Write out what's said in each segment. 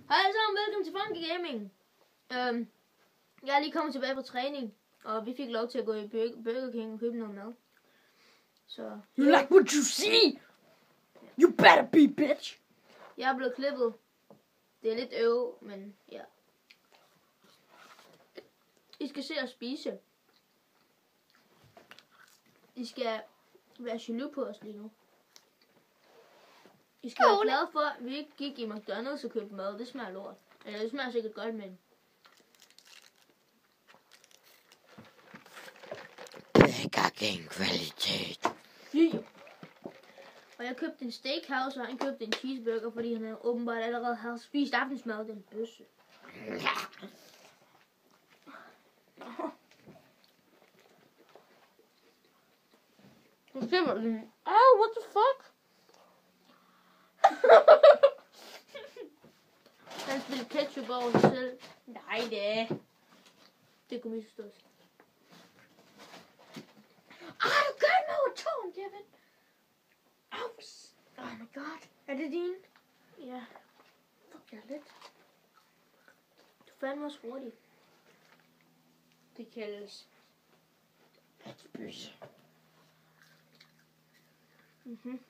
Hej alle sammen, velkommen til Funky Gaming. Jeg er lige kommet tilbage fra træning, og vi fik lov til at gå i Burger King og købe noget mad. Så You like what you see? You better be, bitch. jeg er blevet klippet. Det er lidt men ja. I skal se og spise. I skal være jaloux på os lige nu. I skal være glade for, at vi ikke gik i McDonald's og købte mad. Det smager lort. Eller det smager sikkert godt, men... Burger King kvalitet. Yeah. Og jeg købte en steakhouse, og han købte en cheeseburger, fordi han åbenbart allerede havde spist aftensmad. Den bøsse. Oh, what the fuck? Han spillede ketchup over sig selv. Nej, det kunne misforstås. Du gør noget tårn, Kevin. Oh my god. Er det din? Ja. Fuck, jeg er lidt. Du er fandme også hurtig. Det kaldes... Patchbøsse. Mhm.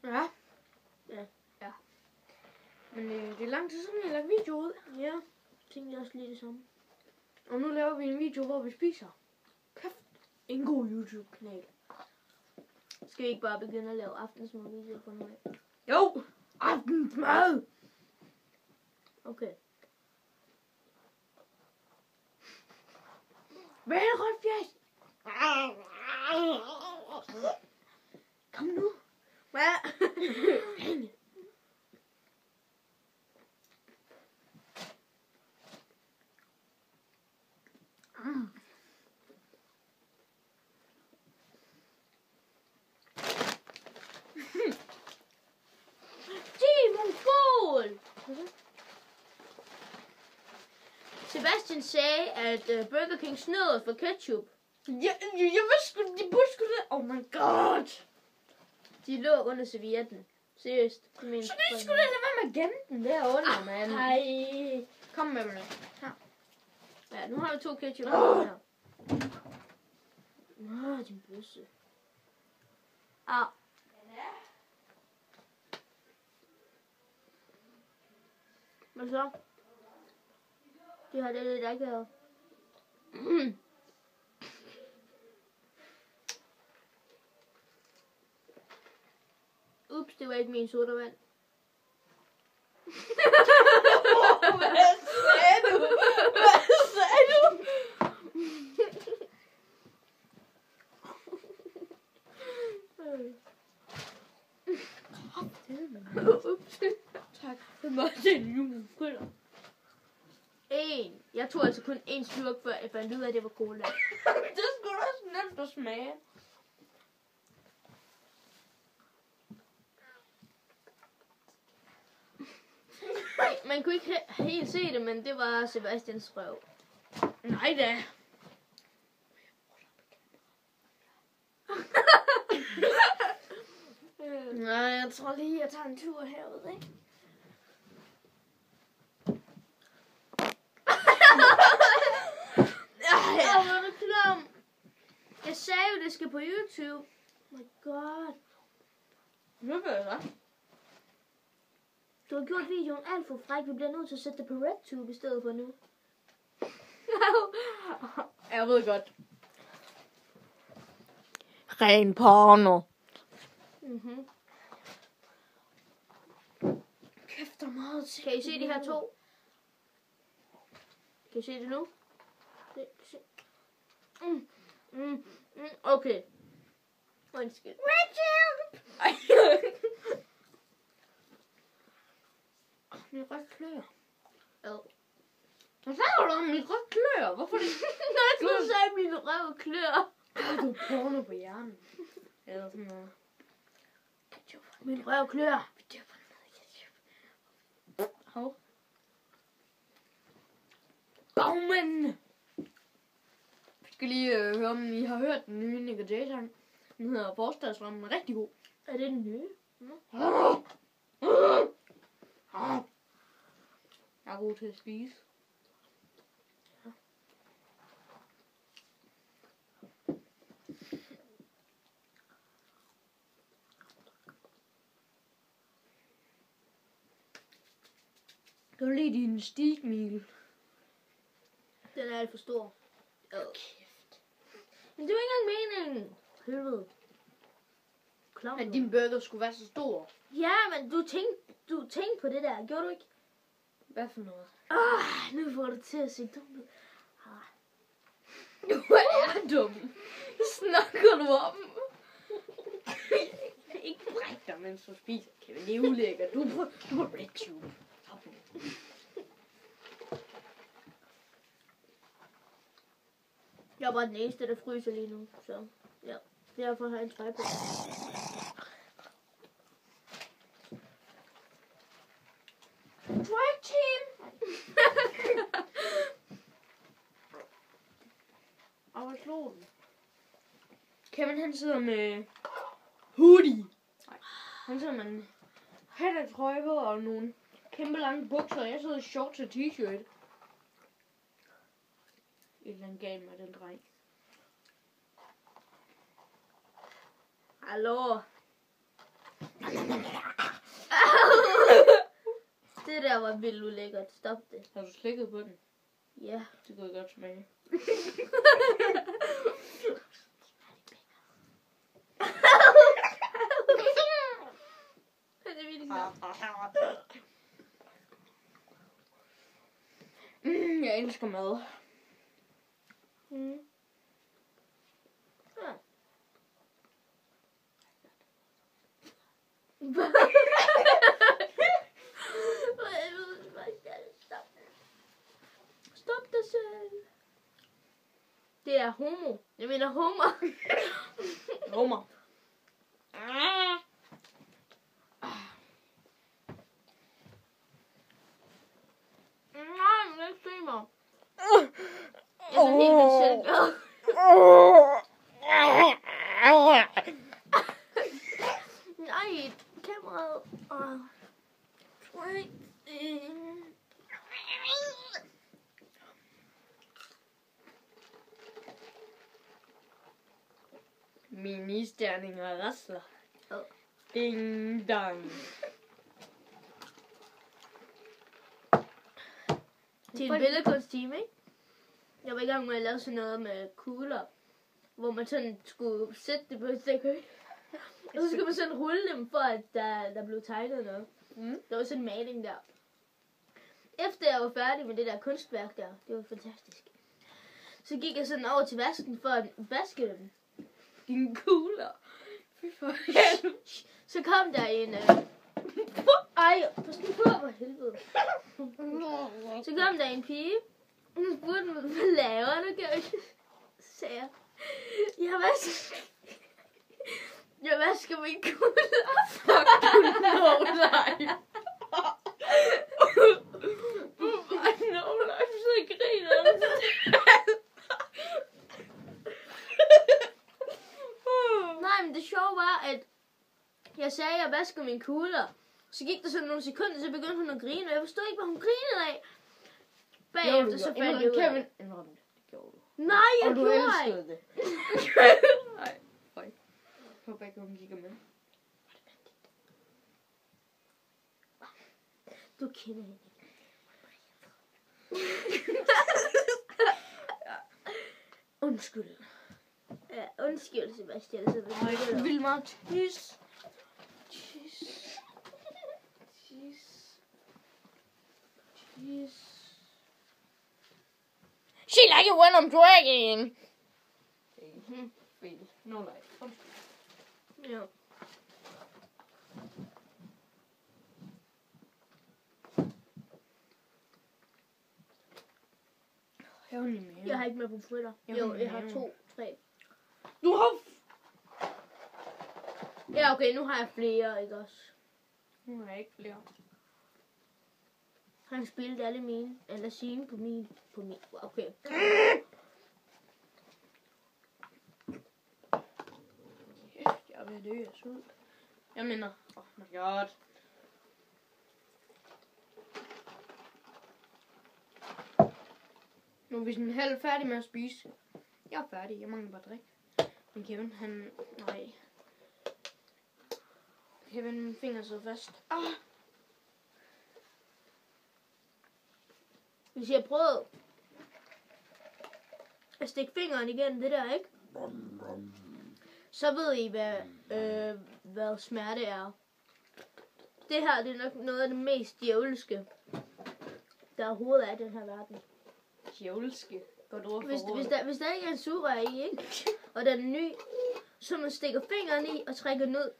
Ja. Ja. Men det er lang tid siden, jeg har lagt video ud. Ja. Tænkte jeg også lige det samme. Og nu laver vi en video, hvor vi spiser. Kæft. En god YouTube-kanal. Skal vi ikke bare begynde at lave aftensmad videoer på nu af? Jo. Aftensmad. Okay. Hvad er det, rødfjæs? Kom nu. Hvad? Sebastian sagde, at Burger King snød for ketchup. Jeg vidste sgu, de burde sgu det. Oh my god. De lå under servietten. Seriøst. Så det skulle da lade være med at gemme den derunder, mand. Hej. Kom med mig. Ja, nu har vi 2 ketchup her. Din bøsse. Ah. Hvad så? Det har det lidt akavet. Ups, det var ikke min sodavand. Hvad sagde du? Hvad sagde du? Ups. Tak. Det var den julekrydder. Jeg tog altså kun 1 slurk, før jeg fandt ud af, at det var cola. Det skulle da også nemt at smage. Man kunne ikke helt se det, men det var Sebastians røv. Nej da. Nej, jeg tror lige, jeg tager en tur herude, ikke? Hvor er det klam. Jeg sagde jo, det skal på YouTube. Oh my god. Hvad gør jeg? Du har gjort videoen alt for fræk. Vi bliver nødt til at sætte det på RedTube i stedet for nu. Jeg ved godt. Ren porno. Mhm. Kæft, der er meget til. Kan I se de her 2? Kan I se det nu? Okay. Undskyld. Min rød klør. Ad. Hvad snakker du om min rød klør? Hvorfor det? Nej, du sagde min røv klør. Du porno på hjernen. Eller sådan noget. Ketchup. Min røv klør. Vi døber den med ketchup. Hov. Bagmænd! Vi skal lige høre, om I har hørt den nye Nick & Jay-sang. Den hedder forstadsrammen, er rigtig god. Er det den nye? Jeg er god til at spise. Kan du lide din stigmil? Den er alt for stor. Kæft. Men det er jo ikke engang meningen. Helvede. Klam. At din burger skulle være så stor. Ja, men du tænkte på det der. Gjorde du ikke? Hvad for noget? Nu får du til at se dumt ud. Du er dum. Hvad snakker du om? Ikke bræk dig, mens du spiser. Kevin, det er ulækkert. Du er på RedTube. Jeg er bare den eneste, der fryser lige nu. Så ja, derfor har jeg en trøje på. Drag team! Og hvad slog den? Kevin han sidder med hoodie. Nej, han sidder med en hættetrøje på og nogle kæmpe lange bukser. Jeg sidder i shorts og t-shirt. Et eller andet galt med den dreng. Hallo. Det der var vildt ulækkert. Stop det. Har du slikket på den? Ja. Det kunne godt smage. Det er virkelig sjovt. Jeg elsker mad. Ja. Stop dig selv. Det er homo. Jeg mener hummer. Hummer. Nej, men ikke se mig. Jeg er så helt vildt selvglad. Nej, kameraet. Min isterninger rasler. Oh. Ding dong. Til en billedkunstteam, ikke? Jeg var i gang med at lave sådan noget med kugler, hvor man sådan skulle sætte det på et stykke. Og så skulle man sådan rulle dem, for at der blev tegnet noget. Der var sådan en maling der. Efter jeg var færdig med det der kunstværk der, det var fantastisk. Så gik jeg sådan over til vasken for at vaske dem. Dine kugler. Fy for Så kom der en... Ej, pas nu på, for helvede. Så kom der en pige. Hun spurgte mig, hvad laver du, Gary? Så sagde jeg, jeg vasker mine kugler. Fuck no life. No life, så griner du. Nej, men det sjove var, at jeg sagde, at jeg vasker mine kugler. Så gik der sådan nogle sekunder, så begyndte hun at grine, og jeg forstod ikke, hvad hun grinede af. Bagefter så fandt jeg ud af. Kevin, indrøm det. Det gjorde du. Nej, jeg og du gjorde elskede ikke. det. Nej, føj. Jeg håber ikke, hun kigger med. Du kender hende. Undskyld. Ja, undskyld, Sebastian. Så Jeg vil meget tis. She like it when I'm dragging. Feel. No life. Ja. Jeg har ikke med på fritter. Jo, jeg har 2, 3. Du har... Ja, okay, nu har jeg flere, ikke også? Nu har jeg ikke flere. Han spillede alle mine, eller sine på min. Okay. ved at dø af sult. Jeg mener, oh my god. Nu er vi sådan halvt færdige med at spise. Jeg er færdig, jeg mangler bare drik. Men Kevin, han... Nej. Kevin, min finger sidder fast. Ah! Hvis jeg prøver at stikke fingeren igennem det der, ikke? Så ved I, hvad smerte er. Det her, det er nok noget af det mest djævelske, der overhovedet er i den her verden. Djævelske. Godt ord for Hvis der ikke er en sugerør i, ikke? Og den er ny, så man stikker fingeren i og trækker ned.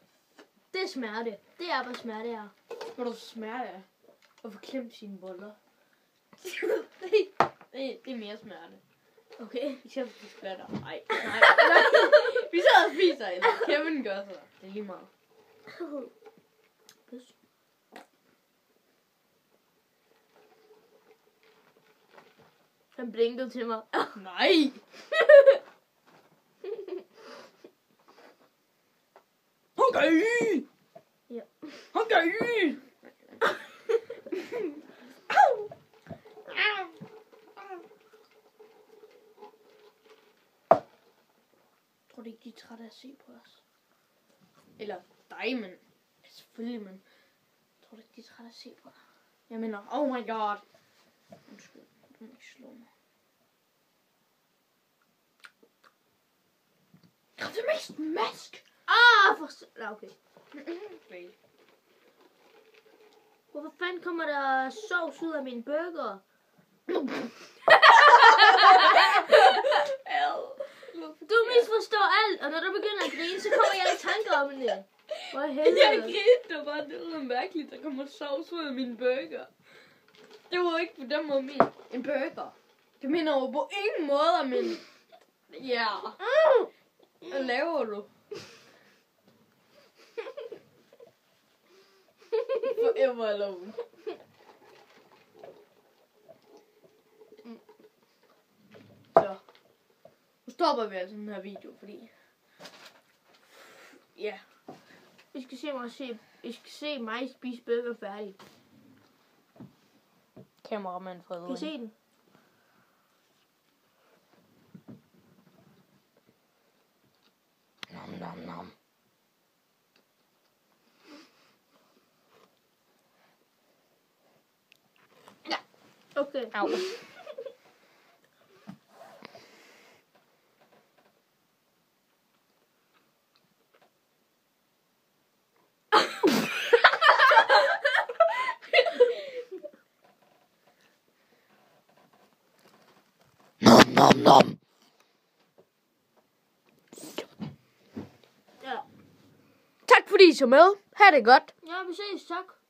Det er smerte. Det er, hvad smerte er. Hvor du smerte er at få klemt sine boller. det er mere smerte. Okay. Især hvis de splatter. Nej. Vi sidder og spiser, eller Kevin gør så. Det er lige meget. Pis. Han blinkede til mig. Nej! Okay! Ja. Okay! Tror du ikke, de er trætte af at se på os? Eller dig, men... Ja, selvfølgelig, men... Tror du ikke, de er trætte af at se på dig? Jeg mener, oh my god! Undskyld, du må ikke slå mig. Det er mest mask! Okay. Hvorfor fanden kommer der sovs ud af min burger? Du misforstår alt, og når du begynder at grine, så kommer jeg i tanker om det. Hvor helvede. Jeg grinte, det var noget mærkeligt, der kommer sovs ud af min burger. Det var ikke på den måde en burger. Det mener jo på ingen måde, men... Ja. Hvad laver du? Forever alone. Så. Nu stopper vi altså den her video, fordi... Ja. I skal se mig spise burger færdig. Kameramand Frederik. Kan I se den? Nom, nom, nom. Okay. Au. Nom, nom, nom. Ja. Tak fordi I så med. Ha' det godt. Ja, vi ses. Tak.